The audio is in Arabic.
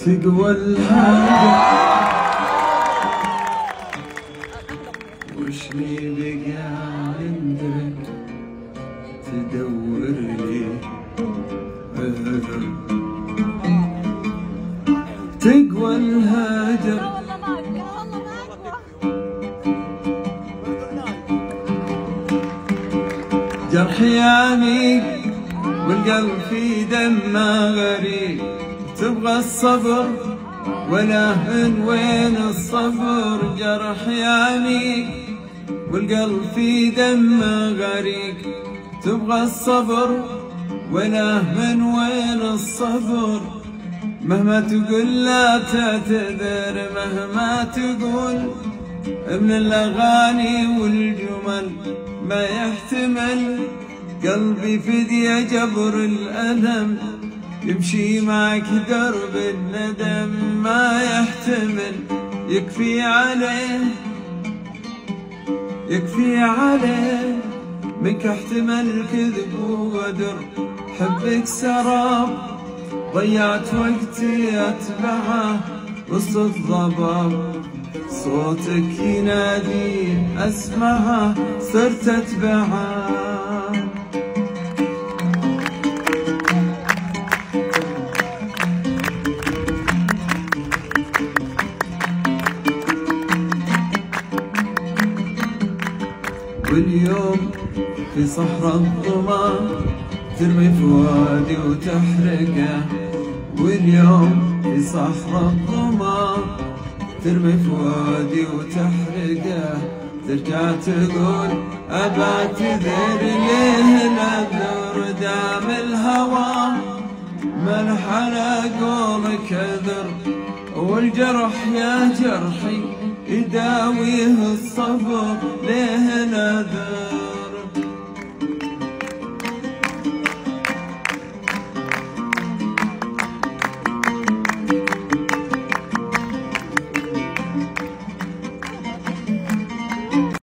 تقوى الهاجر وشني بقى عندك تدور لي عذر. تقوى الهاجر جرح يعميق والقلب في دمه غريب. تبغى الصبر ولا وين الصبر؟ جرح يعميق والقلب في دمه غريق. تبغى الصبر ولا وين الصبر؟ مهما تقول لا تعتذر، مهما تقول من الأغاني والجمل ما يحتمل. قلبي فدية جبر الألم، يمشي معك درب الندم ما يحتمل. يكفي عليه يكفي عليه منك احتمل كذب وغدر. حبك سراب ضيعت وقتي أتبعه وسط الضباب. صوتك ينادي أسمعه صرت أتبعه. واليوم في صحراء الظما ترمي فؤادي وتحرقه. واليوم في صحراء الظما ترمي فؤادي وتحرقه. ترجع تقول أبعتذر ليه العذر؟ دام الهوى ملح على قولك عذر. والجرح يا جرحي يداويه الصبر ليه نذر؟